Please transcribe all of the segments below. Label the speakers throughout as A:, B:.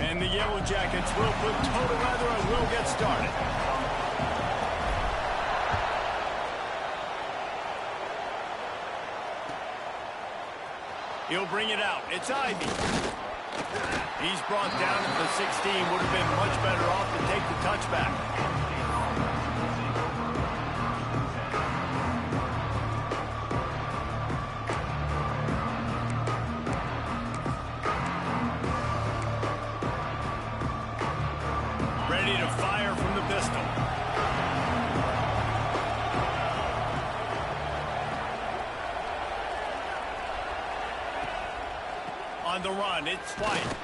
A: And the Yellow Jackets will put total weather and will get started. He'll bring it out. It's Ivy. He's brought down to the 16. Would have been much better off to take the touchback. Ready to fire from the pistol. On the run, it's White.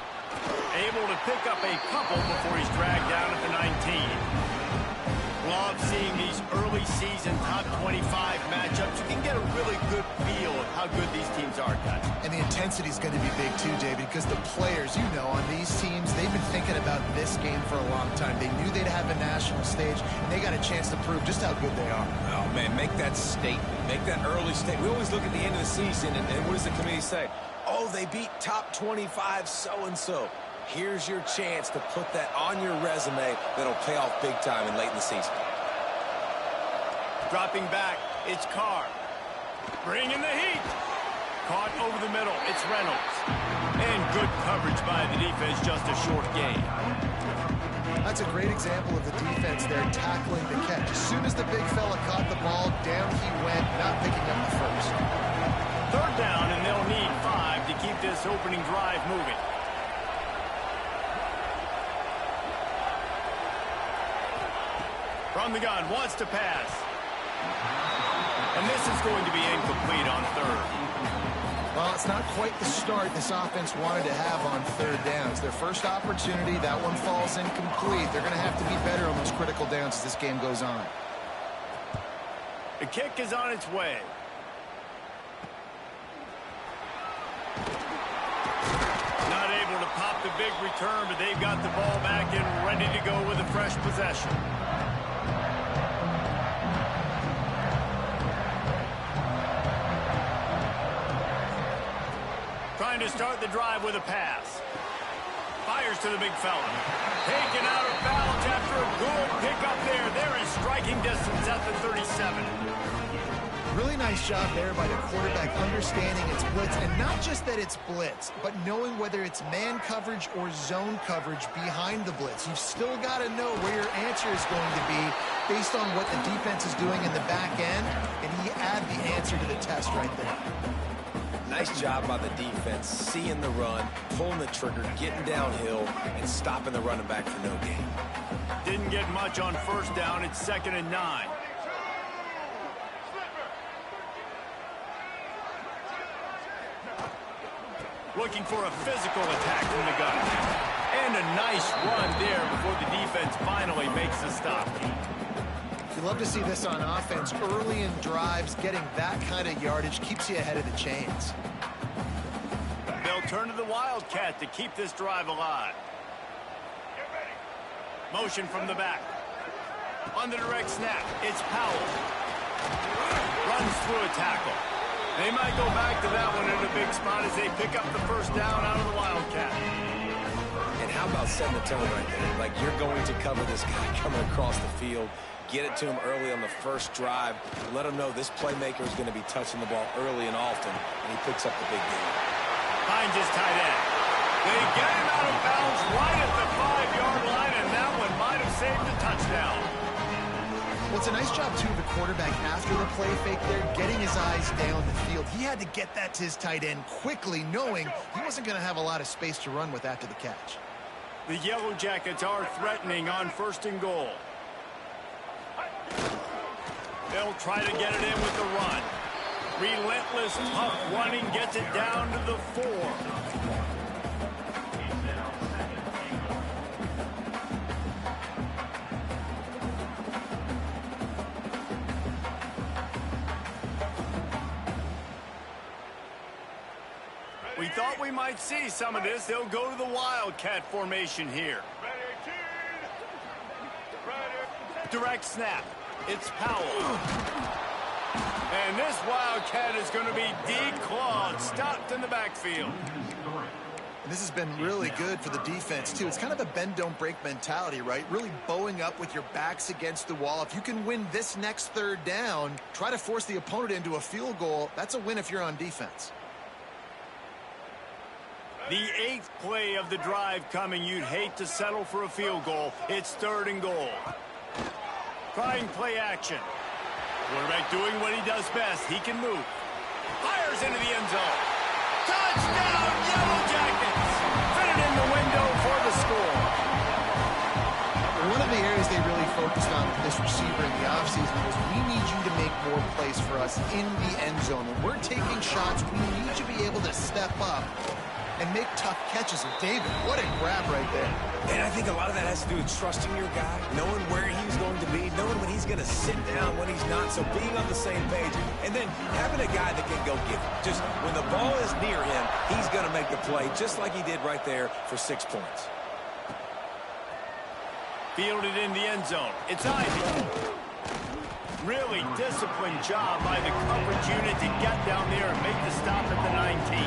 A: Able to pick up a couple before he's dragged down at the 19. Love seeing these early season top 25 matchups. You can get a really good feel of how good these teams are, guys.
B: And the intensity is going to be big too, David, because the players, you know, on these teams, they've been thinking about this game for a long time. They knew they'd have a national stage, and they got a chance to prove just how good they are.
C: Oh, man, make that statement. Make that early statement. We always look at the end of the season, and what does the committee say? Oh, they beat top 25 so-and-so. Here's your chance to put that on your resume that'll pay off big time and late in the season.
A: Dropping back, it's Carr. Bringing the heat. Caught over the middle, it's Reynolds. And good coverage by the defense, just a short gain.
B: That's a great example of the defense there tackling the catch. As soon as the big fella caught the ball, down he went, not picking up the first.
A: Third down, and they'll need 5 to keep this opening drive moving. From the gun, wants to pass. And this is going to be incomplete on third.
B: Well, it's not quite the start this offense wanted to have on third downs. Their first opportunity, that one falls incomplete. They're going to have to be better on those critical downs as this game goes on.
A: The kick is on its way. Not able to pop the big return, but they've got the ball back and ready to go with a fresh possession. Trying to start the drive with a pass. Fires to the big fella. Taken out of bounds after a good pickup there. They're in striking distance at the 37.
B: Really nice job there by the quarterback understanding it's blitz, and not just that it's blitz, but knowing whether it's man coverage or zone coverage behind the blitz. You've still got to know where your answer is going to be based on what the defense is doing in the back end, and he add the answer to the test right there.
C: Nice job by the defense, seeing the run, pulling the trigger, getting downhill, and stopping the running back for no gain.
A: Didn't get much on first down. It's 2nd and 9. Looking for a physical attack from the gun. And a nice run there before the defense finally makes the stop.
B: You love to see this on offense. Early in drives, getting that kind of yardage keeps you ahead of the chains.
A: They'll turn to the Wildcat to keep this drive alive. Motion from the back. On the direct snap, it's Powell. Runs through a tackle. They might go back to that one in a big spot as they pick up the first down out of the Wildcat.
C: And how about setting the tone right there? Like, you're going to cover this guy coming across the field. Get it to him early on the first drive. Let him know this playmaker is going to be touching the ball early and often, and he picks up the big game.
A: Finds his tight end. They get him out of bounds right at the 5-yard line, and that one might have saved the touchdown.
B: Well, it's a nice job, too, of the quarterback after the play fake there, getting his eyes down the field. He had to get that to his tight end quickly, knowing he wasn't going to have a lot of space to run with after the catch.
A: The Yellow Jackets are threatening on 1st and goal. They'll try to get it in with the run. Relentless, tough running gets it down to the 4. We thought we might see some of this. They'll go to the Wildcat formation here. Direct snap. It's Powell. And this Wildcat is going to be declawed, stopped in the backfield.
B: And this has been really good for the defense, too. It's kind of a bend-don't-break mentality, right? Really bowing up with your backs against the wall. If you can win this next third down, try to force the opponent into a field goal. That's a win if you're on defense.
A: The 8th play of the drive coming. You'd hate to settle for a field goal. It's 3rd and goal. Trying play action. Quarterback doing what he does best. He can move. Fires into the end zone. Touchdown, Yellow Jackets! Fitted in the window for the score.
B: One of the areas they really focused on with this receiver in the offseason was we need you to make more plays for us in the end zone. When we're taking shots, we need you to be able to step up and make tough catches. And David, what a grab right there.
C: And I think a lot of that has to do with trusting your guy, knowing where he's going to be, knowing when he's going to sit down, when he's not, so being on the same page, and then having a guy that can go get it. Just when the ball is near him, he's going to make the play, just like he did right there for 6 points.
A: Fielded in the end zone. It's Ivy. Really disciplined job by the coverage unit to get down there and make the stop at the 19.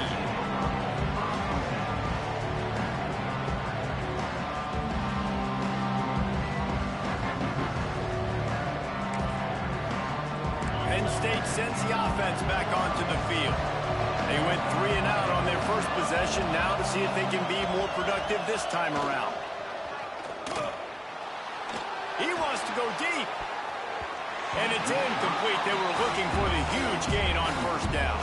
A: Penn State sends the offense back onto the field. They went 3 and out on their first possession. Now to see if they can be more productive this time around. He wants to go deep. And it's incomplete. They were looking for the huge gain on first down.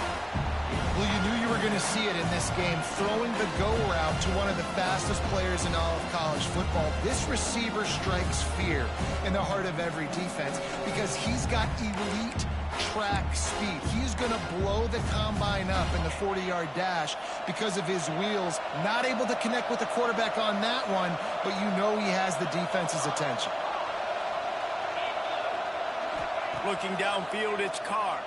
B: Well, you knew you were going to see it in this game, throwing the go route to one of the fastest players in all of college football. This receiver strikes fear in the heart of every defense because he's got elite track speed. He's going to blow the combine up in the 40-yard dash because of his wheels. Not able to connect with the quarterback on that one, but you know he has the defense's attention.
A: Looking downfield, it's Carr.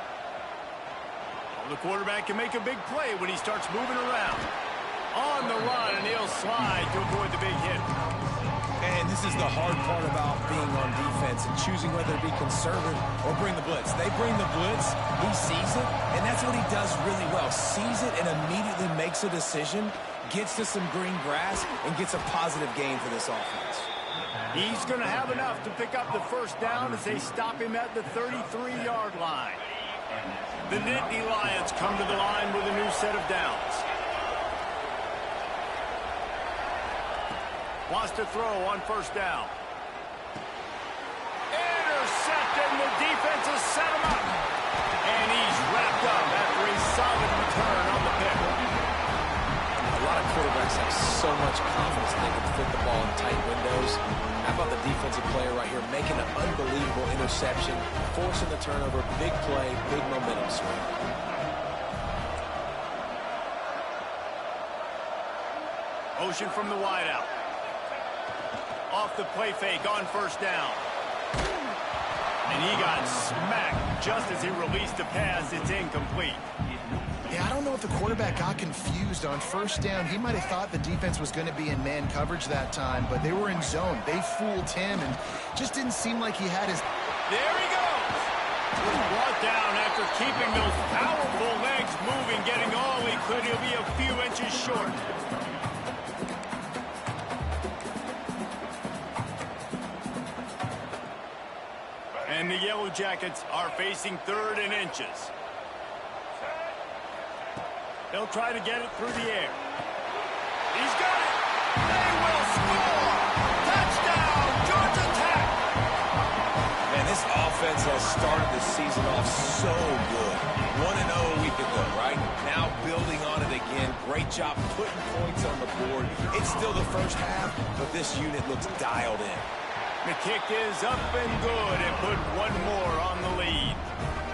A: The quarterback can make a big play when he starts moving around. On the run, and he'll slide to avoid the big hit.
C: And this is the hard part about being on defense and choosing whether to be conservative or bring the blitz. They bring the blitz, he sees it, and that's what he does really well. Sees it and immediately makes a decision, gets to some green grass, and gets a positive gain for this offense.
A: He's going to have enough to pick up the first down as they stop him at the 33-yard line. The Nittany Lions come to the line with a new set of downs. Wants to throw on first down. Intercepted, and the defense has set him up. And he's wrapped up after a solid return on the pick.
C: A lot of quarterbacks have so much confidence they can fit the ball in tight windows. How about the defensive player right here making an unbelievable interception, forcing the turnover, big play, big momentum swing.
A: Motion from the wideout. Off the play fake on first down. And he got smacked just as he released the pass. It's incomplete.
B: Yeah, I don't know if the quarterback got confused on first down. He might have thought the defense was going to be in man coverage that time, but they were in zone. They fooled him and just didn't seem like he had his...
A: There he goes! Was brought down after keeping those powerful legs moving, getting all he could. He'll be a few inches short. And the Yellow Jackets are facing 3rd and inches. They'll try to get it through the air. He's got it! They will score! Touchdown, Georgia Tech!
C: Man, this offense has started the season off so good. 1-0 a week ago, right? Now building on it again. Great job putting points on the board. It's still the first half, but this unit looks dialed in.
A: The kick is up and good and put one more on the lead.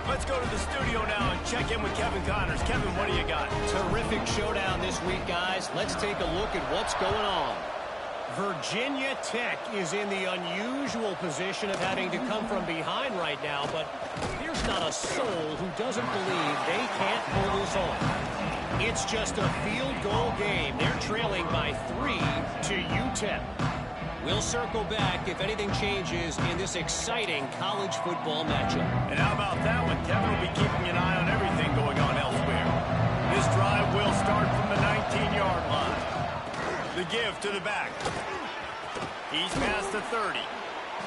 A: Let's go to the studio now and check in with Kevin Connors. Kevin, what do you got?
D: Terrific showdown this week, guys. Let's take a look at what's going on. Virginia Tech is in the unusual position of having to come from behind right now, but there's not a soul who doesn't believe they can't pull this off. It's just a field goal game. They're trailing by 3 to UTEP. We'll circle back if anything changes in this exciting college football matchup.
A: And how about that one? Kevin will be keeping an eye on everything going on elsewhere. This drive will start from the 19-yard line. The give to the back. He's past the 30.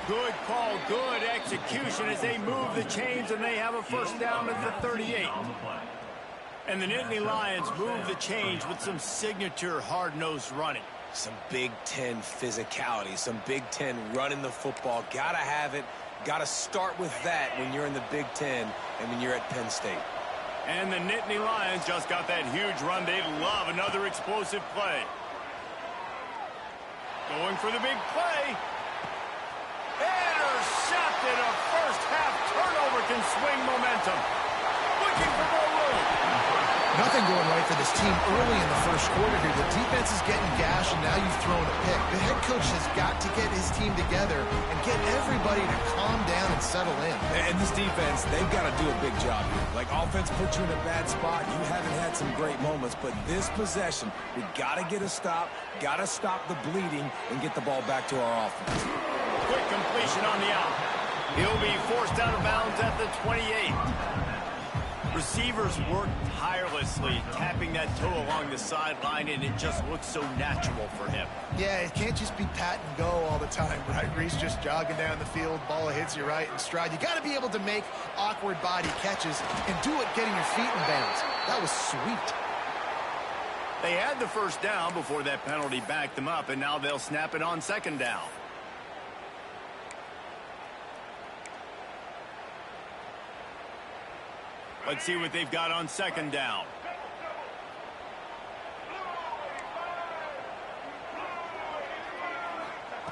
A: Good call, good execution as they move the chains, and they have a first down at the 38. And the Nittany Lions move the chains with some signature hard-nosed running.
C: Some Big Ten physicality, some Big Ten running the football. Gotta have it. Gotta start with that when you're in the Big Ten and when you're at Penn State.
A: And the Nittany Lions just got that huge run. They love another explosive play. Going for the big play. Intercepted. A first-half turnover can swing momentum. Looking for more room.
B: Nothing going right for this team early in the first quarter here. The defense is getting gashed, and now you've thrown a pick. The head coach has got to get his team together and get everybody to calm down and settle in.
C: And this defense, they've got to do a big job here. Like, offense put you in a bad spot. You haven't had some great moments, but this possession, we got to get a stop, got to stop the bleeding, and get the ball back to our offense.
A: Quick completion on the out. He'll be forced out of bounds at the 28. Receivers work tirelessly, tapping that toe along the sideline, and it just looks so natural for him.
B: Yeah, it can't just be pat and go all the time, right? Reese just jogging down the field, ball hits you right in stride. You got to be able to make awkward body catches and do it getting your feet in bounds. That was sweet.
A: They had the first down before that penalty backed them up, and now they'll snap it on second down. Let's see what they've got on second down.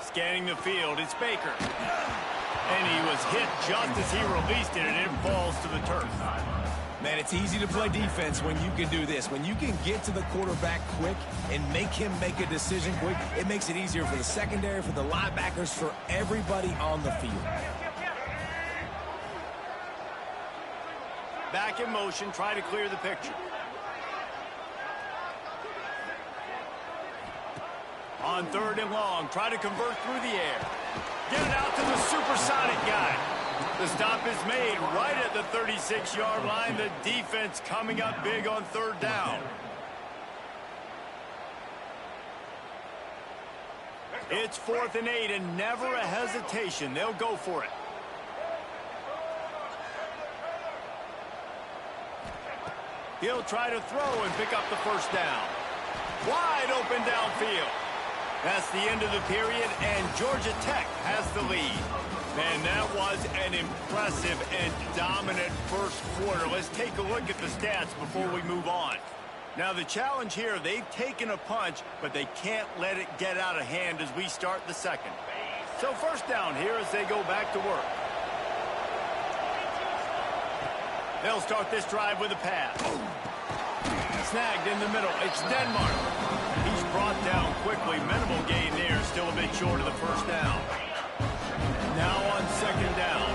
A: Scanning the field, it's Baker. And he was hit just as he released it, and it falls to the turf.
C: Man, it's easy to play defense when you can do this. When you can get to the quarterback quick and make him make a decision quick, it makes it easier for the secondary, for the linebackers, for everybody on the field.
A: Back in motion, try to clear the picture. On third and long, try to convert through the air. Get it out to the supersonic guy. The stop is made right at the 36-yard line. The defense coming up big on third down. It's 4th and 8, and never a hesitation. They'll go for it. He'll try to throw and pick up the first down. Wide open downfield. That's the end of the period, and Georgia Tech has the lead. Man, that was an impressive and dominant first quarter. Let's take a look at the stats before we move on. Now, the challenge here, they've taken a punch, but they can't let it get out of hand as we start the second. So first down here as they go back to work. They'll start this drive with a pass. Snagged in the middle. It's Denmark. He's brought down quickly. Minimal gain there. Still a bit short of the first down. Now on second down.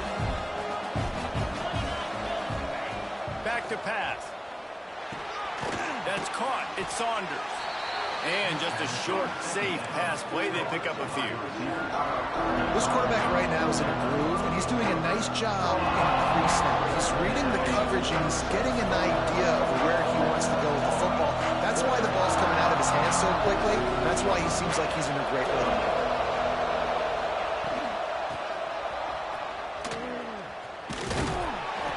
A: Back to pass. That's caught. It's Saunders. And just a short, safe pass play. They pick up a few.
B: This quarterback right now is in a groove, and he's doing a nice job in pre-snap. He's reading the coverage, and he's getting an idea of where he wants to go with the football. That's why the ball's coming out of his hands so quickly. That's why he seems like he's in a great rhythm.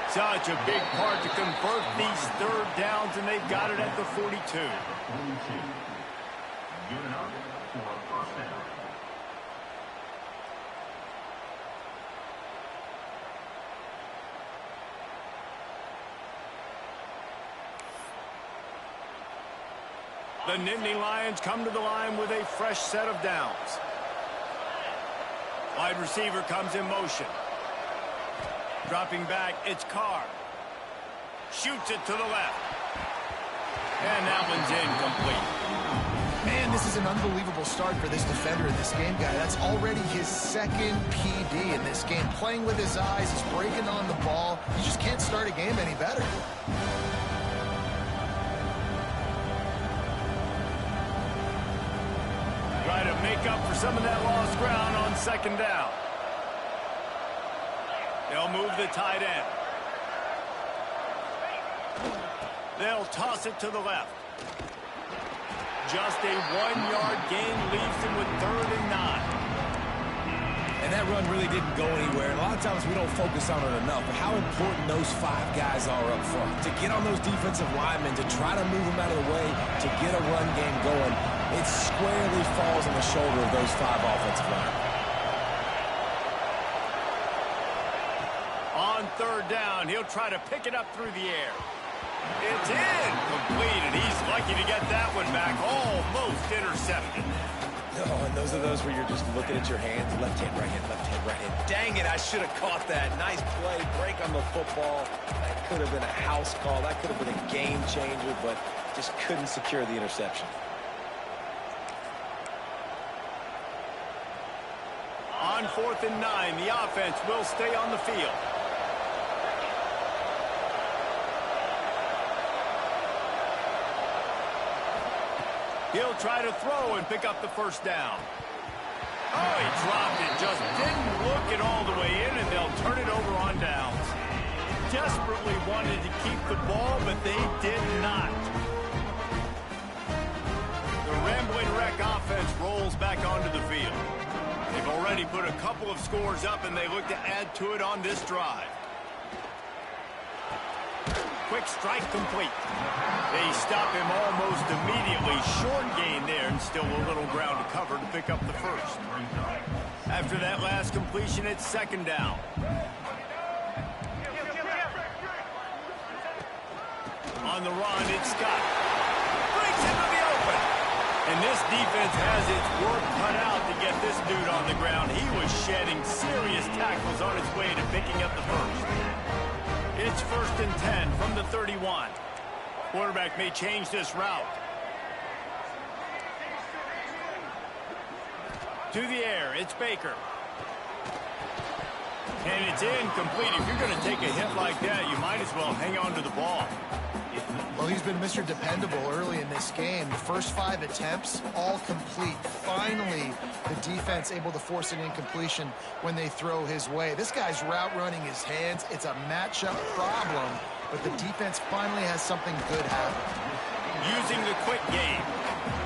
A: Such a big part to convert these third downs, and they've got it at the 42. The Nittany Lions come to the line with a fresh set of downs. Wide receiver comes in motion. Dropping back, it's Carr. Shoots it to the left. And that one's incomplete.
B: Man, this is an unbelievable start for this defender in this game, guy. That's already his second PD in this game. Playing with his eyes, he's breaking on the ball. You just can't start a game any better.
A: Try to make up for some of that lost ground on second down. They'll move the tight end. They'll toss it to the left. Just a 1-yard gain.
C: really didn't go anywhere. And a lot of times we don't focus on it enough, but how important those 5 guys are up front. To get on those defensive linemen, to try to move them out of the way, to get a run game going, it squarely falls on the shoulder of those 5 offensive linemen.
A: On third down, he'll try to pick it up through the air. It's incomplete, and he's lucky to get that one back. Almost intercepted.
C: Oh, and those are those where you're just looking at your hands. Left hand, right hand, left hand, right hand. Dang it, I should have caught that. Nice play, break on the football. That could have been a house call. That could have been a game changer, but just couldn't secure the interception.
A: On 4th and 9, the offense will stay on the field. He'll try to throw and pick up the first down. Oh, he dropped it. Just didn't look it all the way in, and they'll turn it over on downs. Desperately wanted to keep the ball, but they did not. The Rambling Wreck offense rolls back onto the field. They've already put a couple of scores up, and they look to add to it on this drive. Quick strike complete. They stop him almost immediately. Short gain there, and still a little ground to cover to pick up the first. After that last completion, it's 2nd down. On the run, it's Scott. Breaks into the open. And this defense has its work cut out to get this dude on the ground. He was shedding serious tackles on his way to picking up the first. It's 1st and 10 from the 31. Quarterback may change this route. To the air, it's Baker. And it's incomplete. If you're going to take a hit like that, you might as well hang on to the ball.
B: Well, he's been Mr. Dependable early in this game. The first 5 attempts, all complete. Finally, the defense able to force an incompletion when they throw his way. This guy's route running his hands. It's a matchup problem, but the defense finally has something good happen.
A: Using the quick game,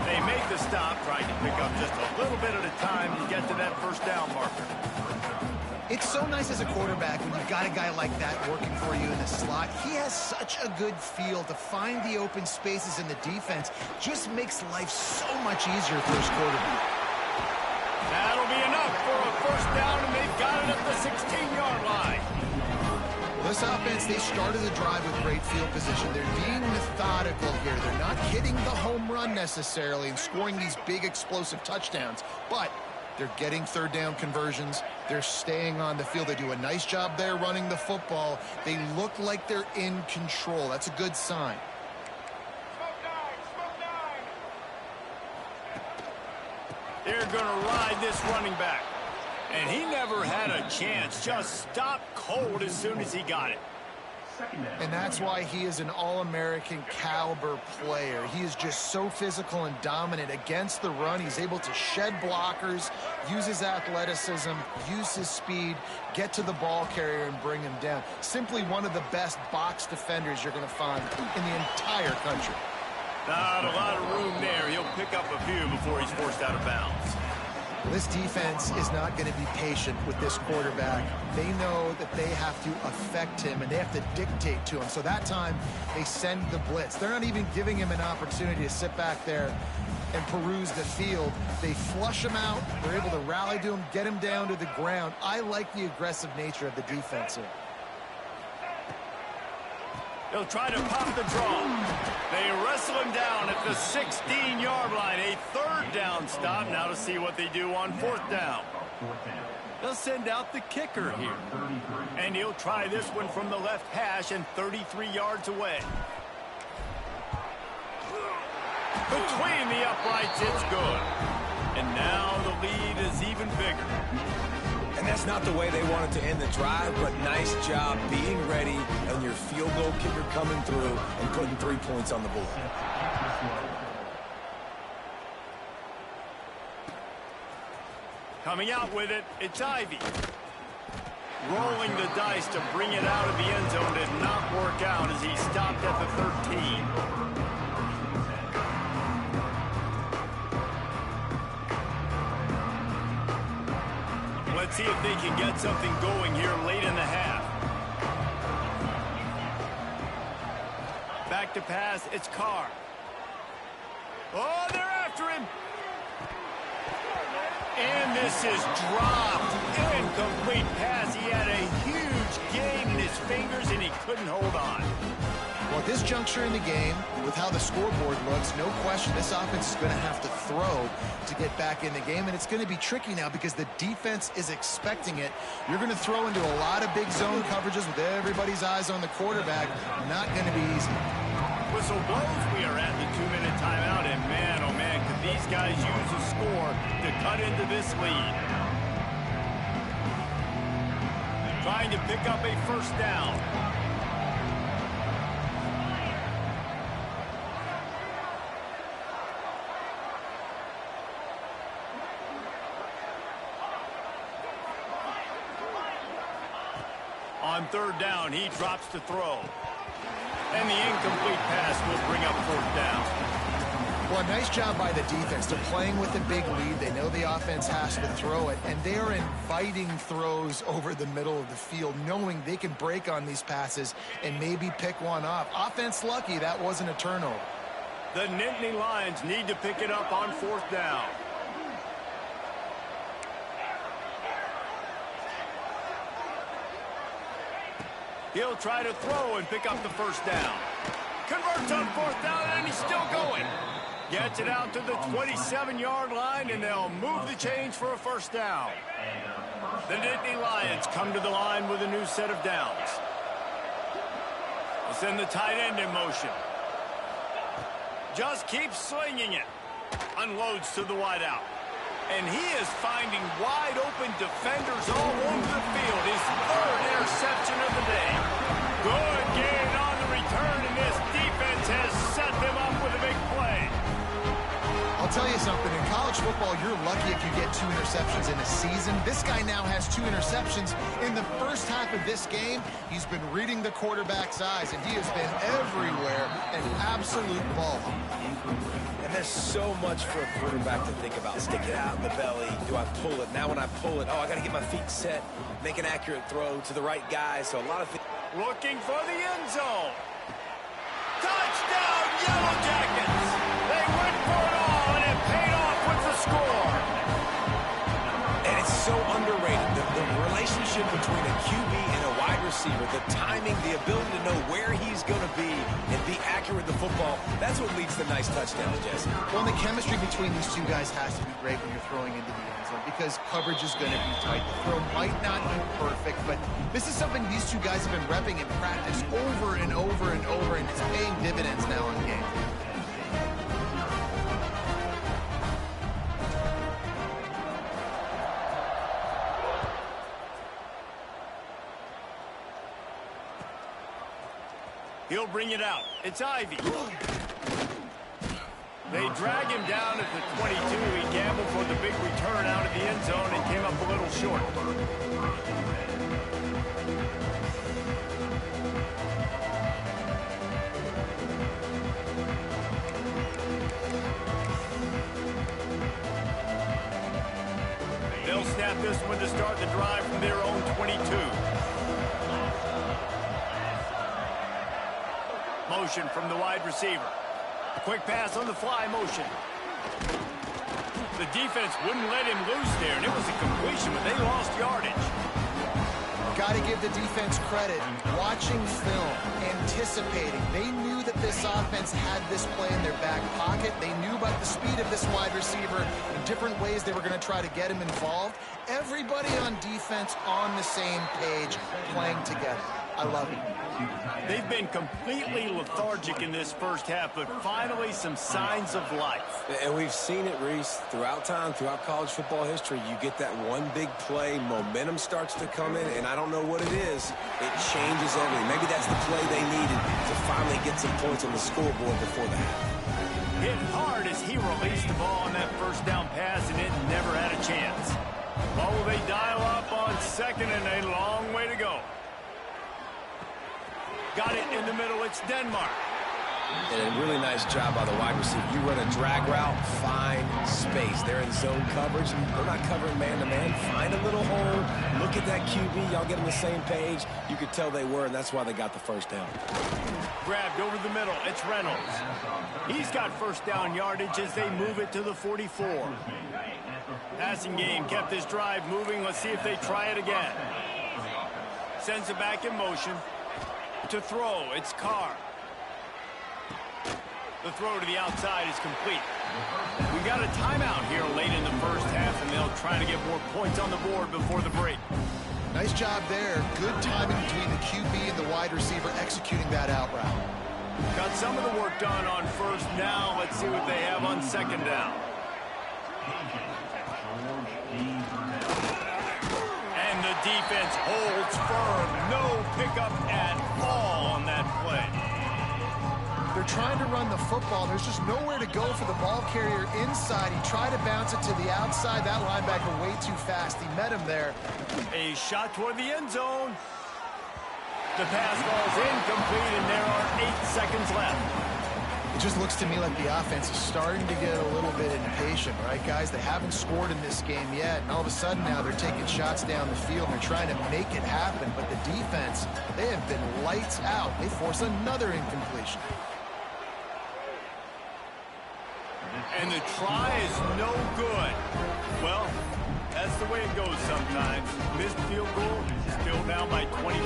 A: they make the stop, trying to pick up just a little bit at a time to get to that first down marker.
B: It's so nice as a quarterback when you've got a guy like that working for you in the slot. He has such a good feel to find the open spaces in the defense. Just makes life so much easier for his quarterback.
A: That'll be enough for a first down, and they've got it at the 16-yard line.
B: Well, this offense, they started the drive with great field position. They're being methodical here. They're not hitting the home run necessarily and scoring these big explosive touchdowns, but they're getting 3rd down conversions. They're staying on the field. They do a nice job there running the football. They look like they're in control. That's a good sign.
A: They're going to ride this running back. And he never had a chance. Just stopped cold as soon as he got it.
B: And that's why he is an All-American caliber player. He is just so physical and dominant against the run. He's able to shed blockers, use his athleticism, use his speed, get to the ball carrier and bring him down. Simply one of the best box defenders you're going to find in the entire country.
A: Not a lot of room there. He'll pick up a few before he's forced out of bounds.
B: This defense is not going to be patient with this quarterback. They know that they have to affect him, and they have to dictate to him. So that time, they send the blitz. They're not even giving him an opportunity to sit back there and peruse the field. They flush him out. They're able to rally to him, get him down to the ground. I like the aggressive nature of the defense here.
A: They'll try to pop the draw. They wrestle him down at the 16-yard line. A 3rd down stop. Now to see what they do on 4th down. They'll send out the kicker here. And he'll try this one from the left hash and 33 yards away. Between the uprights, it's good. And now the lead is even bigger.
C: And that's not the way they wanted to end the drive, but nice job being ready and your field goal kicker coming through and putting 3 points on the board.
A: Coming out with it, it's Ivy. Rolling the dice to bring it out of the end zone did not work out as he stopped at the 13. Let's see if they can get something going here late in the half. Back to pass, it's Carr. Oh, they're after him. And this is dropped. Incomplete pass. He had a huge gain in his fingers, and he couldn't hold on.
B: Well, at this juncture in the game, with how the scoreboard looks, no question this offense is going to have to throw to get back in the game, and it's going to be tricky now because the defense is expecting it. You're going to throw into a lot of big zone coverages with everybody's eyes on the quarterback. Not going to be easy.
A: Whistle blows. We are at the 2-minute timeout, and man, oh man, could these guys use a score to cut into this lead. Trying to pick up a first down. On third down, he drops to throw. And the incomplete pass will bring up fourth down.
B: Well, nice job by the defense. They're playing with a big lead. They know the offense has to throw it, and they are inviting throws over the middle of the field, knowing they can break on these passes and maybe pick one off. Offense lucky that wasn't a turnover.
A: The Nittany Lions need to pick it up on fourth down. He'll try to throw and pick up the first down. Converts on fourth down, and he's still going. Gets it out to the 27-yard line, and they'll move the chains for a first down. The Nittany Lions come to the line with a new set of downs. We'll send the tight end in motion. Just keeps slinging it. Unloads to the wideout. And he is finding wide-open defenders all over the field. His third interception of the day. Good gain on the return, and this defense has set them up with a big play.
B: I'll tell you something. In college football, you're lucky if you get 2 interceptions in a season. This guy now has 2 interceptions. In the first half of this game, he's been reading the quarterback's eyes, and he has been everywhere, an absolute ball.
C: And there's so much for a quarterback to think about. Stick it out in the belly. Do I pull it? Now when I pull it, oh, I got to get my feet set. Make an accurate throw to the right guy. So a lot of things.
A: Looking for the end zone. Touchdown, Yellow Jackets. They went for it all, and it paid off with the score.
C: And it's so underrated. The relationship between a QB and a wide receiver, the timing, the ability to know where he's going to be and be accurate with the football, that's what leads to nice touchdowns, Jesse.
B: Well, the chemistry between these two guys has to be great when you're throwing into the end zone because coverage is going to be tight. The throw might not be perfect, but this is something these two guys have been repping in practice over and over and over, and it's paying dividends now in game.
A: He'll bring it out. It's Ivy. They drag him down at the 22. He gambled for the big return out of the end zone and came up a little short. They'll snap this one to start the drive from their own 22. Motion from the wide receiver. A quick pass on the fly motion. The defense wouldn't let him loose there, and it was a completion, but they lost yardage.
B: Got to give the defense credit. Watching film, anticipating. They knew that this offense had this play in their back pocket. They knew about the speed of this wide receiver in different ways they were going to try to get him involved. Everybody on defense on the same page, playing together. I love it.
A: They've been completely lethargic in this first half, but finally some signs of life.
C: And we've seen it, Reese, throughout time, throughout college football history. You get that one big play, momentum starts to come in, and I don't know what it is. It changes everything. Maybe that's the play they needed to finally get some points on the scoreboard before the half.
A: Hit hard as he released the ball on that first down pass, and it never had a chance. What will they dial up on second, and a long way to go. Got it in the middle. It's Denmark.
C: And a really nice job by the wide receiver. You run a drag route, find space. They're in zone coverage. They're not covering man-to-man. Find a little hole. Look at that QB. Y'all get on the same page. You could tell they were, and that's why they got the first down.
A: Grabbed over the middle. It's Reynolds. He's got first down yardage as they move it to the 44. Passing game kept this drive moving. Let's see if they try it again. Sends it back in motion. To throw, it's Carr. The throw to the outside is complete. We got a timeout here late in the first half, and they'll try to get more points on the board before the break.
B: Nice job there. Good timing between the QB and the wide receiver executing that out route.
A: Got some of the work done on first down. Let's see what they have on second down. And the defense holds firm. No pickup at all on that play.
B: They're trying to run the football. There's just nowhere to go for the ball carrier inside. He tried to bounce it to the outside. That linebacker way too fast. He met him there.
A: A shot toward the end zone. The pass falls incomplete, and there are 8 seconds left.
B: It just looks to me like the offense is starting to get a little bit impatient, right, guys? They haven't scored in this game yet, and all of a sudden now they're taking shots down the field, and they're trying to make it happen. But the defense, they have been lights out. They force another incompletion.
A: And the try is no good. Well, that's the way it goes sometimes. Missed field goal, still down by 24.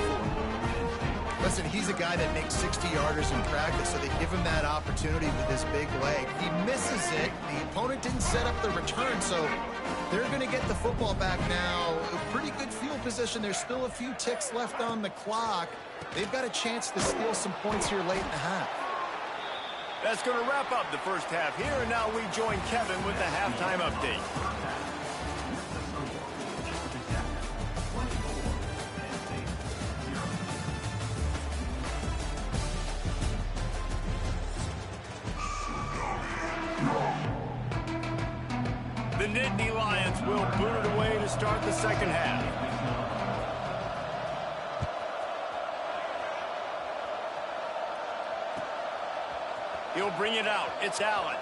B: Listen, he's a guy that makes 60-yarders in practice, so they give him that opportunity with his big leg. He misses it. The opponent didn't set up the return, so they're going to get the football back now. A pretty good field position. There's still a few ticks left on the clock. They've got a chance to steal some points here late in the half.
A: That's going to wrap up the first half here, and now we join Kevin with the halftime update. The Nittany Lions will boot it away to start the second half. He'll bring it out. It's Allen.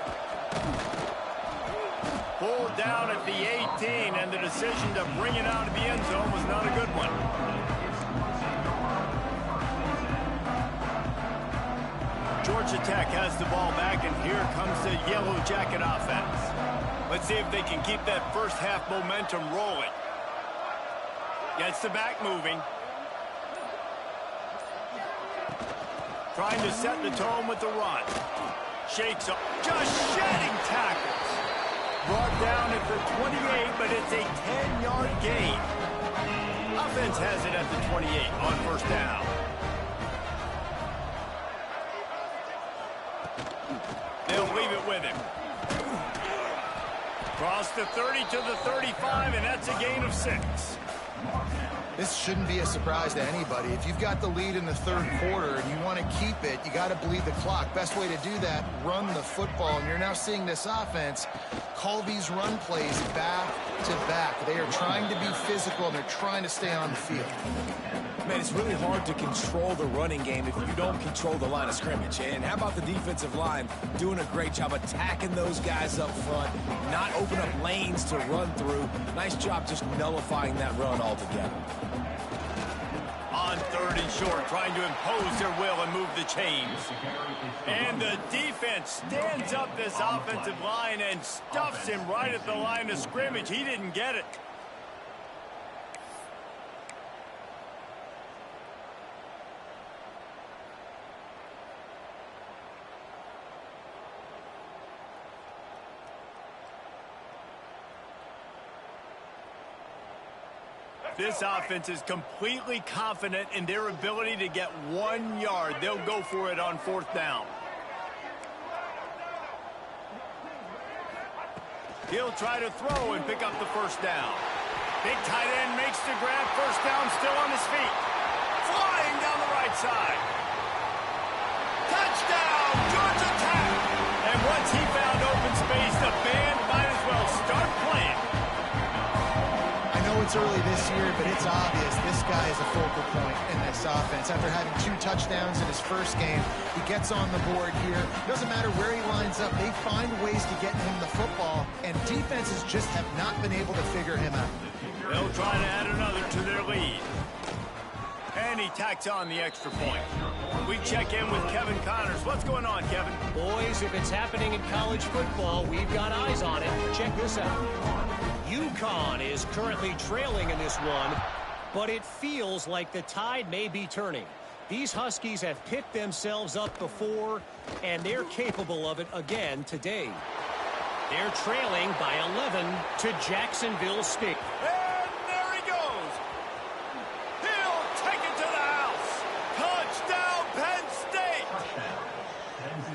A: Pulled down at the 18, and the decision to bring it out of the end zone was not a good one. Georgia Tech has the ball back, and here comes the Yellow Jacket offense. Let's see if they can keep that first half momentum rolling. Gets the back moving. Trying to set the tone with the run. Shakes up. Just shedding tackles. Brought down at the 28, but it's a 10-yard gain. Offense has it at the 28 on first down. They'll leave it with him. Cross the 30 to the 35, and that's a gain of 6.
B: This shouldn't be a surprise to anybody. If you've got the lead in the third quarter and you want to keep it, you got to bleed the clock. Best way to do that, run the football. And you're now seeing this offense call these run plays back to back. They are trying to be physical, and they're trying to stay on the field.
C: Man, it's really hard to control the running game if you don't control the line of scrimmage. And how about the defensive line doing a great job attacking those guys up front, not open up lanes to run through. Nice job just nullifying that run altogether.
A: On third and short, trying to impose their will and move the chains. And the defense stands up this offensive line and stuffs him right at the line of scrimmage. He didn't get it. This offense is completely confident in their ability to get 1 yard. They'll go for it on fourth down. He'll try to throw and pick up the first down. Big tight end makes the grab. First down, still on his feet. Flying down the right side. Touchdown, Georgia Tech. And once he found open space, the band might as well start playing.
B: it's early this year, but it's obvious this guy is a focal point in this offense. After having 2 touchdowns in his first game, he gets on the board here. Doesn't matter where he lines up, they find ways to get him the football, and defenses just have not been able to figure him out.
A: They'll try to add another to their lead. And he tacks on the extra point. We check in with Kevin Connors. What's going on, Kevin?
D: Boys, if it's happening in college football, we've got eyes on it. Check this out. UConn is currently trailing in this one, but it feels like the tide may be turning. These Huskies have picked themselves up before, and they're capable of it again today. They're trailing by 11 to Jacksonville State.
A: And there he goes. He'll take it to the house. Touchdown, Penn State.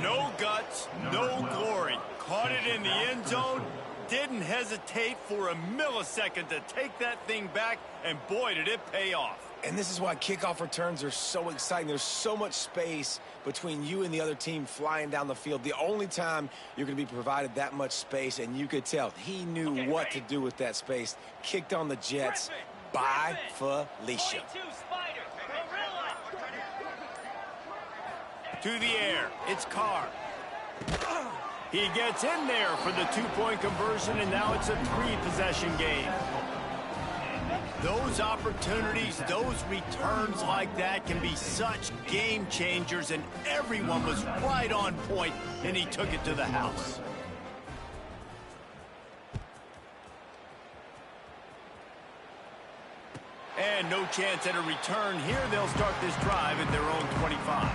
A: No guts, no glory. Caught it in the end zone. Didn't hesitate for a millisecond to take that thing back, and boy, did it pay off.
C: And this is why kickoff returns are so exciting. There's so much space between you and the other team flying down the field. The only time you're going to be provided that much space, and you could tell he knew what to do with that space. Kicked on the Jets by Felicia.
A: To the air, it's Carr. He gets in there for the 2-point conversion, and now it's a 3-possession game. Those opportunities, those returns like that can be such game changers, and everyone was right on point, and he took it to the house. And no chance at a return here. They'll start this drive at their own 25.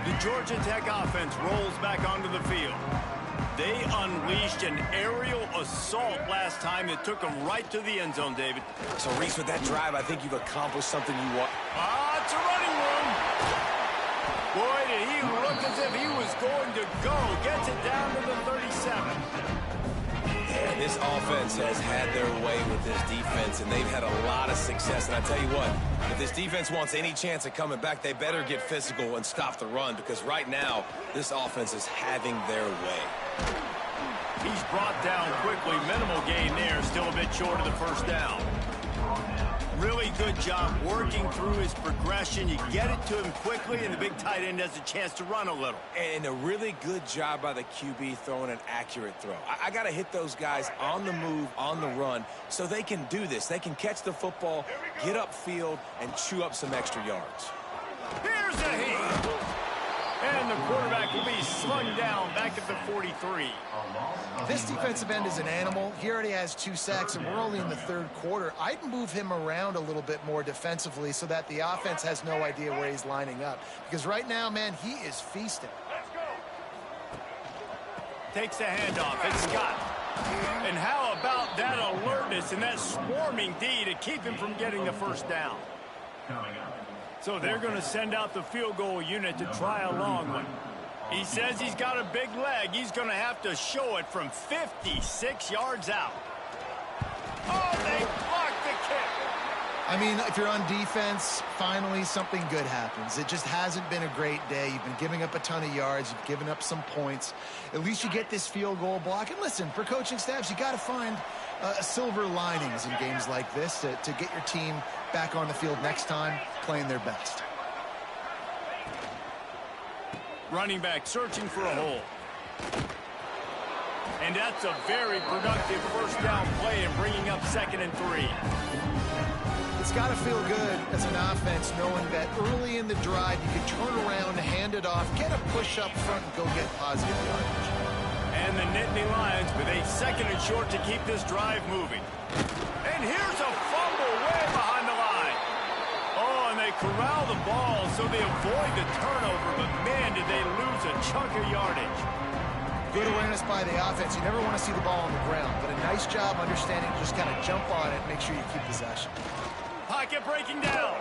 A: The Georgia Tech offense rolls back onto the field. They unleashed an aerial assault last time that took them right to the end zone, David.
C: So, Reese, with that drive, I think you've accomplished something you want.
A: It's a running room. Boy, did he look as if he was going to go. Gets it down to the 37.
C: Yeah, this offense has had their way with this defense, and they've had a lot of success. And I tell you what, if this defense wants any chance of coming back, they better get physical and stop the run, because right now, this offense is having their way.
A: He's brought down quickly. Minimal gain there. Still a bit short of the first down. Really good job working through his progression. You get it to him quickly, and the big tight end has a chance to run a little.
C: And a really good job by the QB throwing an accurate throw. I got to hit those guys on the move, on the run, so they can do this. They can catch the football, get upfield, and chew up some extra yards.
A: Here's a hit. And the quarterback will be slung down back at the 43.
B: This defensive end is an animal. He already has 2 sacks, and we're only in the 3rd quarter. I'd move him around a little bit more defensively so that the offense has no idea where he's lining up. Because right now, man, he is feasting.
A: Takes the handoff. It's Scott. And how about that alertness and that swarming D to keep him from getting the first down? So they're going to send out the field goal unit to try a long one. He says he's got a big leg. He's going to have to show it from 56 yards out. Oh, they blocked the kick.
B: I mean, if you're on defense, finally something good happens. It just hasn't been a great day. You've been giving up a ton of yards. You've given up some points. At least you get this field goal block. And listen, for coaching staffs, you got to find silver linings in games like this to get your team back on the field next time playing their best.
A: Running back searching for a hole. And that's a very productive first down play and bringing up 2nd and 3.
B: It's got to feel good as an offense knowing that early in the drive you can turn around, hand it off, get a push up front, and go get positive yardage.
A: And the Nittany Lions with a 2nd and short to keep this drive moving. And here's a fumble way behind the line. Oh, and they corral the ball so they avoid the turnover, but man, did they lose a chunk of yardage.
B: Good awareness by the offense. You never want to see the ball on the ground, but a nice job understanding to just kind of jump on it and make sure you keep possession.
A: Pocket breaking down.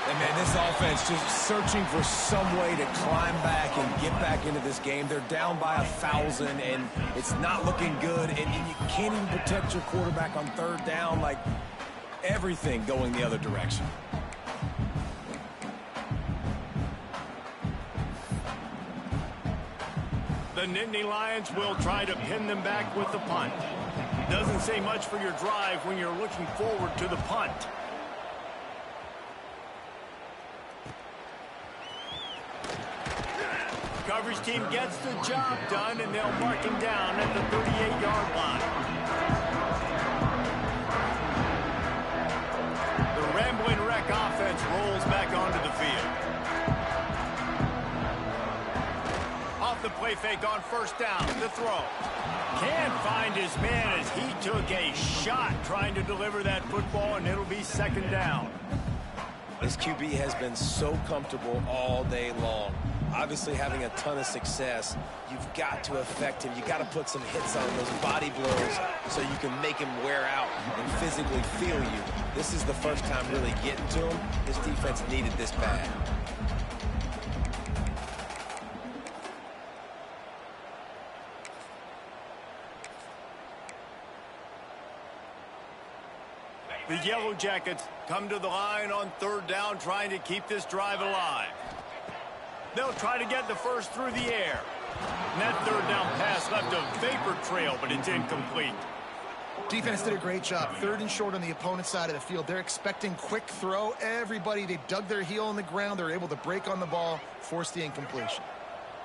C: And, man, this offense just searching for some way to climb back and get back into this game. They're down by 1,000, and it's not looking good. And you can't even protect your quarterback on 3rd down, like everything going the other direction.
A: The Nittany Lions will try to pin them back with the punt. Doesn't say much for your drive when you're looking forward to the punt. Coverage team gets the job done, and they'll mark him down at the 38-yard line. The Rambling Wreck offense rolls back onto the field. Off the play fake on first down, the throw. Can't find his man as he took a shot trying to deliver that football, and it'll be second down.
C: This QB has been so comfortable all day long. Obviously having a ton of success. You've got to affect him. You got to put some hits on those body blows so you can make him wear out and physically feel you. This is the first time really getting to him. This defense needed this bad.
A: The Yellow Jackets come to the line on third down, trying to keep this drive alive. They'll try to get the first through the air. And that third down pass left a vapor trail, but it's incomplete.
B: Defense did a great job. Third and short on the opponent's side of the field. They're expecting quick throw. Everybody, they dug their heel on the ground. They're able to break on the ball, force the incompletion.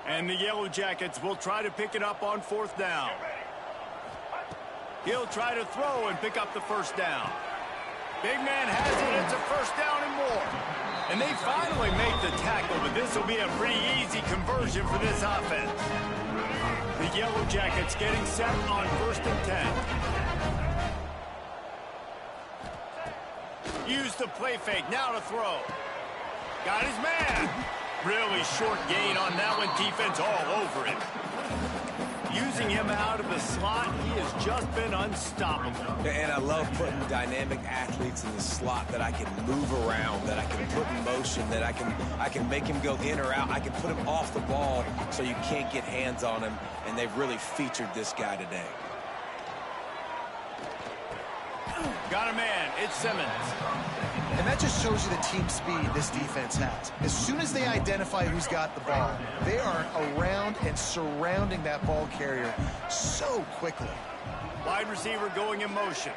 A: And the Yellow Jackets will try to pick it up on fourth down. He'll try to throw and pick up the first down. Big man has it. It's a first down and more. And they finally make the tackle, but this will be a pretty easy conversion for this offense. The Yellow Jackets getting set on first and 10. Use the play fake. Now to throw. Got his man. Really short gain on that one. Defense all over it. Using him out of the slot, he has just been unstoppable.
C: And I love putting dynamic athletes in the slot that I can move around, that I can put in motion, that I can make him go in or out. I can put him off the ball so you can't get hands on him, and they've really featured this guy today.
A: Got a man. It's Simmons.
B: And that just shows you the team speed this defense has. As soon as they identify who's got the ball, they are around and surrounding that ball carrier so quickly.
A: Wide receiver going in motion.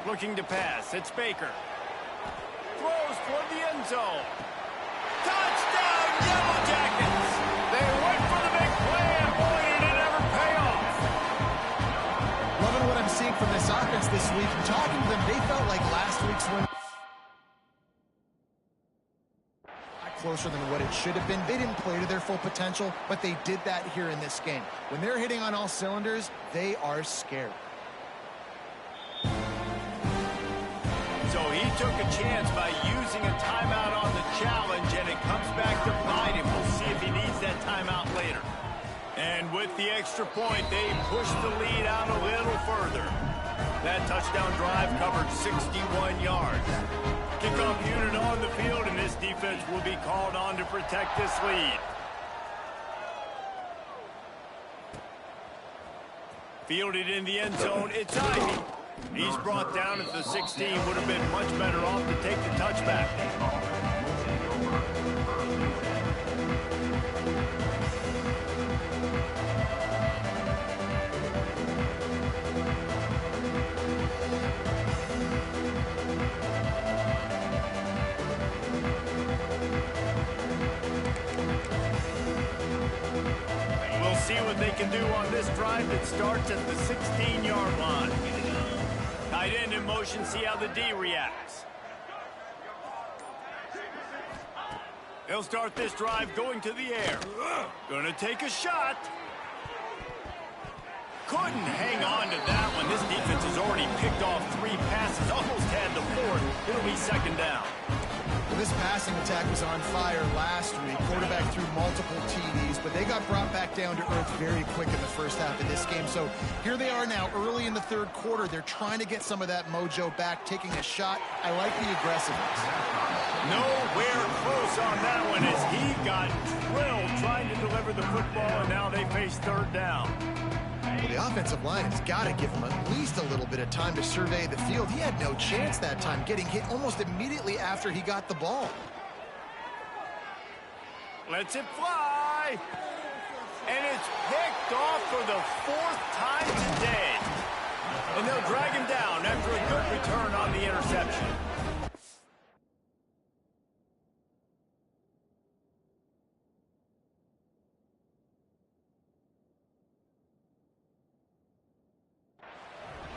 A: Looking to pass. It's Baker. Throws toward the end zone. Touchdown, Yellow Jackets! They went for the big play, and boy, did it ever pay off.
B: Loving what I'm seeing from this offense this week. Talking to them, they felt like last week's win. Closer than what it should have been. They didn't play to their full potential, but they did that here in this game. When they're hitting on all cylinders, they are scared.
A: So he took a chance by using a timeout on the challenge, and it comes back to bite him. We'll see if he needs that timeout later. And with the extra point, they push the lead out a little further. That touchdown drive covered 61 yards. Kickoff unit on the field, and this defense will be called on to protect this lead. Fielded in the end zone, it's Ivy. He's brought down at the 16. Would have been much better off to take the touchback. See what they can do on this drive that starts at the 16-yard line. Tight end in motion, see how the D reacts. They'll start this drive going to the air. Gonna take a shot. Couldn't hang on to that one. This defense has already picked off 3 passes, almost had the 4th. It'll be second down.
B: Well, this passing attack was on fire last week. Quarterback threw multiple TDs, but they got brought back down to earth very quick in the first half of this game. So here they are now, early in the third quarter. They're trying to get some of that mojo back, taking a shot. I like the aggressiveness.
A: Nowhere close on that one as he got drilled trying to deliver the football, and now they face third down.
B: Well, the offensive line has got to give him at least a little bit of time to survey the field. He had no chance that time, getting hit almost immediately after he got the ball.
A: Lets it fly. And it's picked off for the 4th time today. And they'll drag him down after a good return on the interception.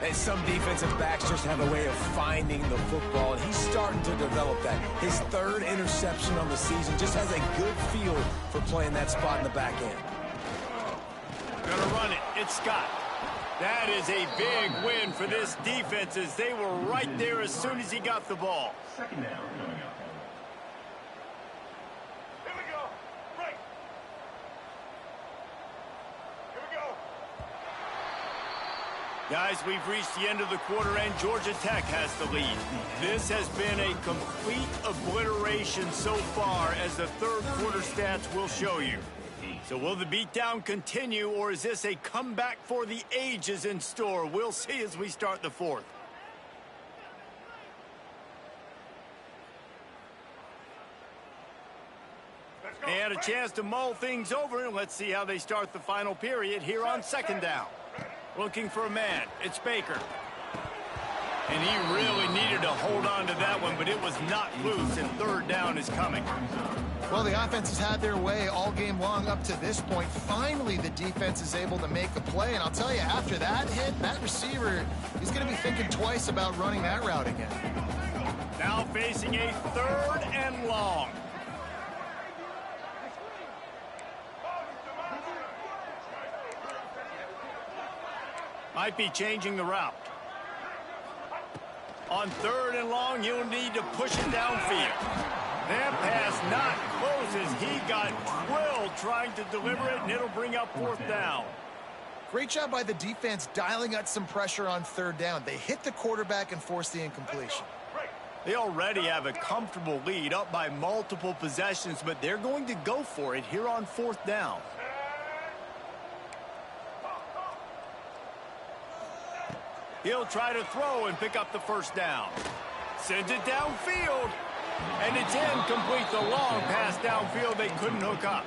C: And some defensive backs just have a way of finding the football, and he's starting to develop that. His 3rd interception on the season, just has a good feel for playing that spot in the back end.
A: Gonna run it. It's Scott. That is a big win for this defense as they were right there as soon as he got the ball.
E: Second down coming up. Here we go. Right. Here we go.
A: Guys, we've reached the end of the quarter, and Georgia Tech has the lead. This has been a complete obliteration so far, as the 3rd quarter stats will show you. So will the beatdown continue, or is this a comeback for the ages in store? We'll see as we start the 4th. And a chance to mull things over, and let's see how they start the final period here on 2nd down. Looking for a man. It's Baker. And he really needed to hold on to that one, but it was not loose, and 3rd down is coming.
B: Well, the offense has had their way all game long up to this point. Finally, the defense is able to make a play. And I'll tell you, after that hit, that receiver, he's going to be thinking twice about running that route again.
A: Now facing a 3rd and long. Might be changing the route. On 3rd and long, you'll need to push it downfield. That pass not close as he got drilled trying to deliver it, and it'll bring up 4th down.
B: Great job by the defense dialing up some pressure on 3rd down. They hit the quarterback and forced the incompletion.
A: They already have a comfortable lead up by multiple possessions, but they're going to go for it here on 4th down. He'll try to throw and pick up the 1st down. Sends it downfield. And it's incomplete. The long pass downfield they couldn't hook up.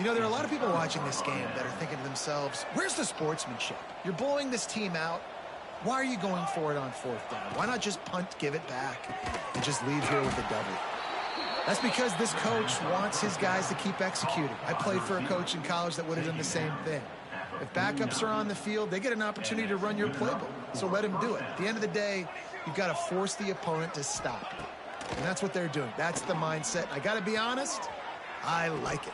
B: You know, there are a lot of people watching this game that are thinking to themselves, where's the sportsmanship? You're blowing this team out. Why are you going for it on 4th down? Why not just punt, give it back, and just leave here with a W? That's because this coach wants his guys to keep executing. I played for a coach in college that would have done the same thing. If backups are on the field, they get an opportunity to run your playbook. So let him do it. At the end of the day, you've got to force the opponent to stop. And that's what they're doing. That's the mindset. I got to be honest, I like it.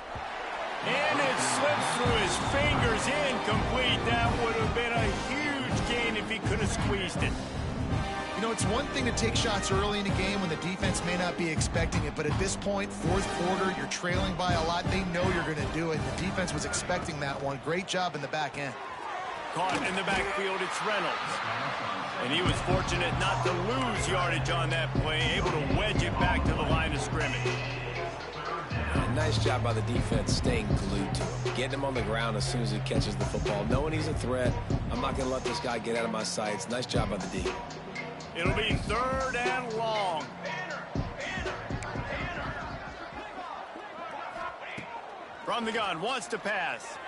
A: And it slips through his fingers, incomplete. That would have been a huge gain if he could have squeezed it.
B: You know, it's one thing to take shots early in a game when the defense may not be expecting it, but at this point, 4th quarter, you're trailing by a lot. They know you're going to do it. The defense was expecting that one. Great job in the back end.
A: Caught in the backfield, it's Reynolds. And he was fortunate not to lose yardage on that play, able to wedge it back to the line of scrimmage.
C: Nice job by the defense staying glued to him. Getting him on the ground as soon as he catches the football. Knowing he's a threat, I'm not going to let this guy get out of my sights. Nice job by the D.
A: It'll be 3rd and long. From the gun, wants to pass.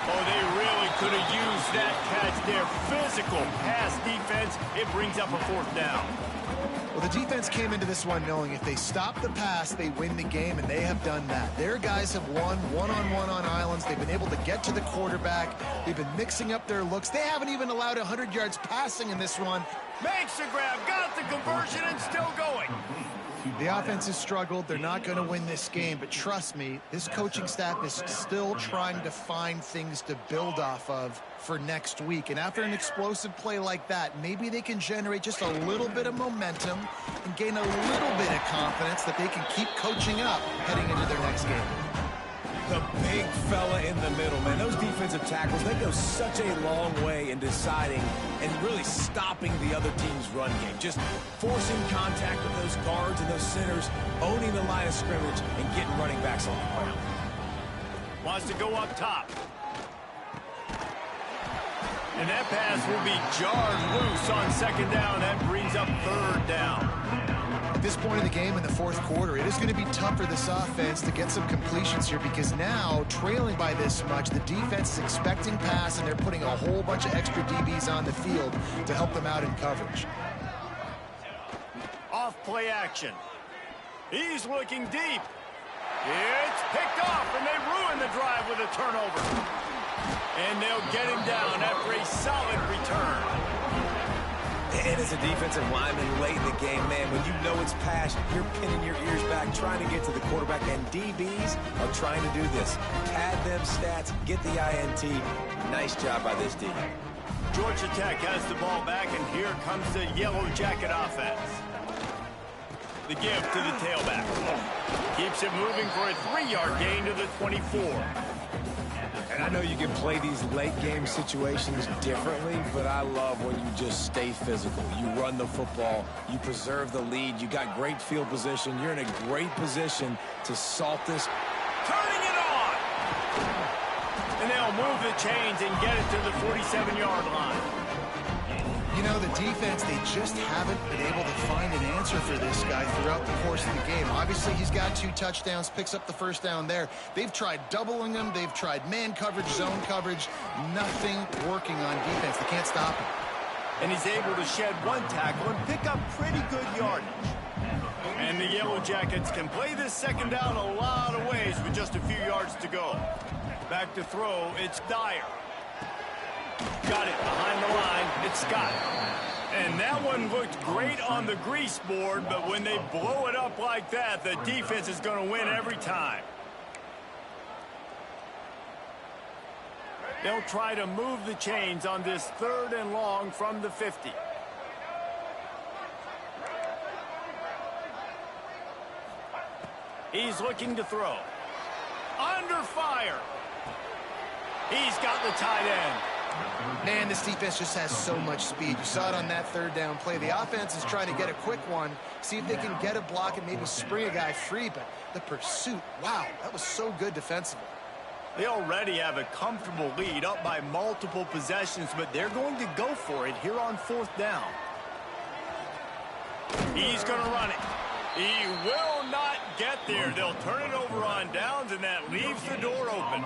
A: Oh, they really could have used that catch there. Physical pass defense. It brings up a 4th down.
B: Well, the defense came into this one knowing if they stop the pass, they win the game, and they have done that. Their guys have won one-on-one on islands. They've been able to get to the quarterback. They've been mixing up their looks. They haven't even allowed 100 yards passing in this one.
A: Makes the grab, got the conversion, and still going.
B: The offense has struggled. They're not going to win this game, but trust me, this coaching staff is still trying to find things to build off of for next week. And after an explosive play like that, maybe they can generate just a little bit of momentum and gain a little bit of confidence that they can keep coaching up heading into their next game.
C: The big fella in the middle, man. Those defensive tackles, they go such a long way in deciding and really stopping the other team's run game. Just forcing contact with those guards and those centers, owning the line of scrimmage, and getting running backs on the ground.
A: Wants to go up top. And that pass will be jarred loose on 2nd down. That brings up 3rd down.
B: At this point in the game in the fourth quarter, it is going to be tough for this offense to get some completions here because now, trailing by this much, the defense is expecting pass, and they're putting a whole bunch of extra DBs on the field to help them out in coverage.
A: Off play action. He's looking deep. It's picked off, and they ruin the drive with a turnover. And they'll get him down after a solid return.
C: And as a defensive lineman late in the game, man, when you know it's pass, you're pinning your ears back, trying to get to the quarterback, and DBs are trying to do this. Pad them stats, get the INT. Nice job by this D.
A: Georgia Tech has the ball back, and here comes the Yellow Jacket offense. The give to the tailback. Keeps it moving for a 3-yard gain to the 24.
C: And I know you can play these late-game situations differently, but I love when you just stay physical. You run the football, you preserve the lead, you got great field position, you're in a great position to salt this.
A: Turning it on! And they'll move the chains and get it to the 47-yard line.
B: You know, the defense, they just haven't been able to find an answer for this guy throughout the course of the game. Obviously, he's got 2 touchdowns, picks up the first down there. They've tried doubling him. They've tried man coverage, zone coverage. Nothing working on defense. They can't stop him.
A: And he's able to shed 1 tackle and pick up pretty good yardage. And the Yellow Jackets can play this second down a lot of ways with just a few yards to go. Back to throw, it's Dyer. Got it behind the line. It's Scott. And that one looked great on the grease board, but when they blow it up like that, the defense is going to win every time. They'll try to move the chains on this 3rd and long from the 50. He's looking to throw. Under fire. He's got the tight end.
B: Man, this defense just has so much speed. You saw it on that 3rd down play. The offense is trying to get a quick one, see if they can get a block and maybe spring a guy free, but the pursuit, wow, that was so good defensively.
A: They already have a comfortable lead up by multiple possessions, but they're going to go for it here on 4th down. He's going to run it. He will not get there. They'll turn it over on downs, and that leaves the door open.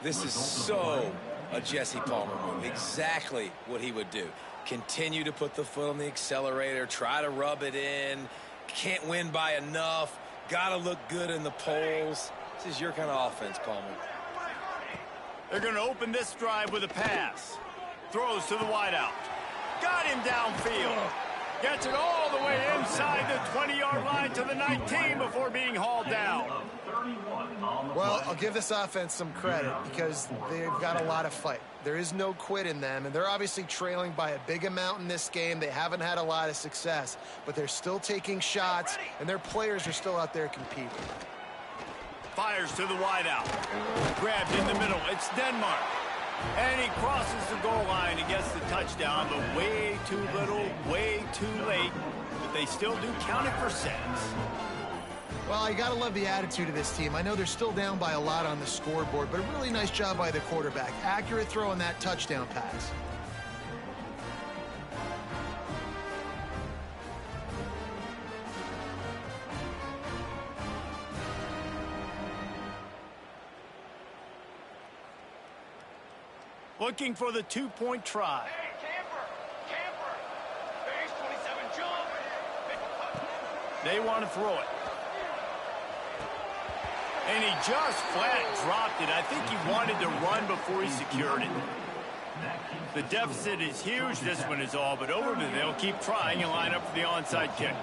C: This is so a Jesse Palmer move. Exactly what he would do. Continue to put the foot on the accelerator, try to rub it in, can't win by enough, gotta look good in the polls. This is your kind of offense, Palmer.
A: They're going to open this drive with a pass. Throws to the wideout. Got him downfield. Gets it all the way inside the 20-yard line to the 19 before being hauled down.
B: Well, I'll give this offense some credit because they've got a lot of fight. There is no quit in them, and they're obviously trailing by a big amount in this game. They haven't had a lot of success, but they're still taking shots, and their players are still out there competing.
A: Fires to the wideout. Grabbed in the middle. It's Denmark. And he crosses the goal line and gets the touchdown, but way too little, way too late. But they still do count it for sets.
B: Well, you got to love the attitude of this team. I know they're still down by a lot on the scoreboard, but a really nice job by the quarterback. Accurate throw on that touchdown pass.
A: Looking for the 2-point try.
E: Hey, camper, base 27 jump.
A: They want to throw it. And he just flat dropped it. I think he wanted to run before he secured it. The deficit is huge. This one is all but over, but they'll keep trying and line up for the onside kick.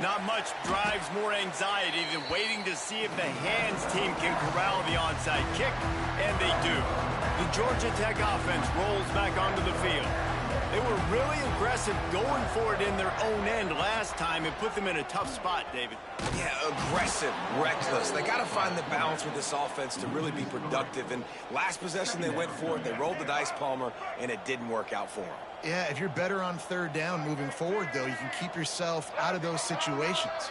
A: Not much drives more anxiety than waiting to see if the hands team can corral the onside kick, and they do. The Georgia Tech offense rolls back onto the field. They were really aggressive going for it in their own end last time and put them in a tough spot, David.
C: Yeah, aggressive, reckless. They got to find the balance with this offense to really be productive. And last possession, they went for it. They rolled the dice, Palmer, and it didn't work out for them.
B: Yeah, if you're better on 3rd down moving forward, though, you can keep yourself out of those situations.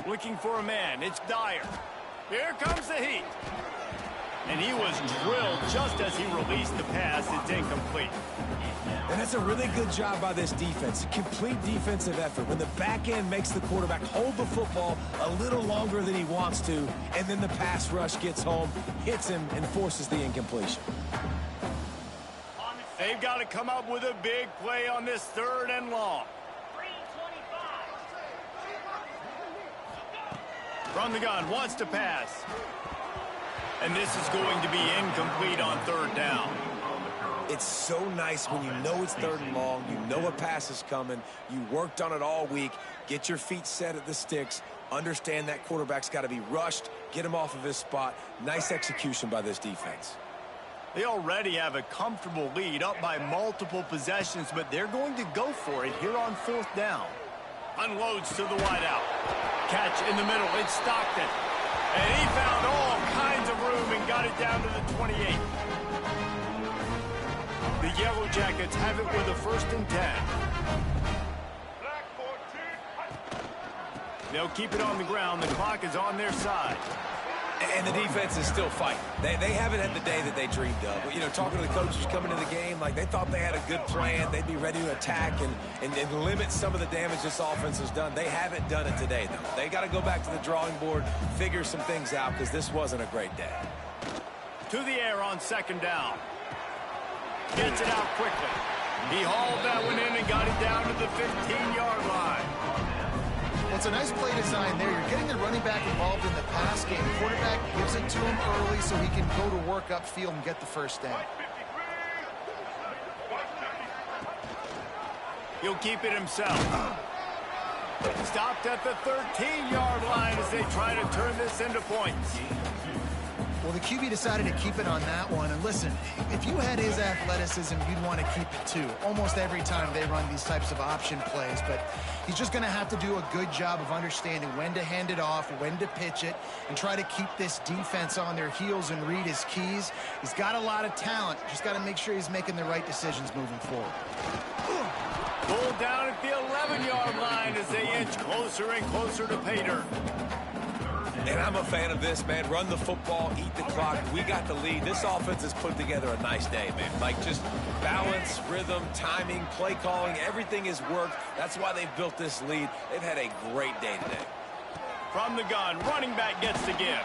A: Looking for a man. It's Dyer. Here comes the heat. And he was drilled just as he released the pass. It's incomplete.
C: And that's a really good job by this defense. Complete defensive effort. When the back end makes the quarterback hold the football a little longer than he wants to, and then the pass rush gets home, hits him, and forces the incompletion.
A: They've got to come up with a big play on this 3rd and long. From the gun, wants to pass. And this is going to be incomplete on 3rd down.
C: It's so nice when you know it's 3rd and long, you know a pass is coming, you worked on it all week, get your feet set at the sticks, understand that quarterback's got to be rushed, get him off of his spot. Nice execution by this defense.
A: They already have a comfortable lead up by multiple possessions, but they're going to go for it here on 4th down. Unloads to the wideout. Catch in the middle. It's Stockton. And he found all kinds of room and got it down to the 28. The Yellow Jackets have it with a 1st and 10. They'll keep it on the ground. The clock is on their side.
C: And the defense is still fighting. They haven't had the day that they dreamed of. But, you know, talking to the coaches coming into the game, like they thought they had a good plan. They'd be ready to attack and limit some of the damage this offense has done. They haven't done it today, though. They got to go back to the drawing board, figure some things out, because this wasn't a great day.
A: To the air on 2nd down. Gets it out quickly. He hauled that one in and got it down to the 15-yard line.
B: Well, it's a nice play design there. You're getting the running back involved in the pass game. Quarterback gives it to him early so he can go to work upfield and get the 1st down.
A: He'll keep it himself. Stopped at the 13-yard line as they try to turn this into points.
B: Well, the QB decided to keep it on that one. And listen, if you had his athleticism, you'd want to keep it too. Almost every time they run these types of option plays. But he's just going to have to do a good job of understanding when to hand it off, when to pitch it, and try to keep this defense on their heels and read his keys. He's got a lot of talent. Just got to make sure he's making the right decisions moving forward.
A: Pulled down at the 11-yard line as they inch closer and closer to pay dirt.
C: And I'm a fan of this, man. Run the football, eat the clock. We got the lead. This offense has put together a nice day, man. Like just balance, rhythm, timing, play calling, everything has worked. That's why they've built this lead. They've had a great day today.
A: From the gun, running back gets to give.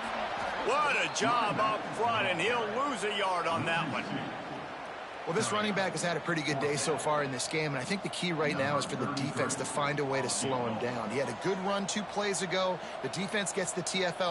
A: What a job up front, and he'll lose a yard on that one.
B: Well, this running back has had a pretty good day so far in this game, and I think the key right now is for the defense to find a way to slow him down. He had a good run 2 plays ago. The defense gets the TFL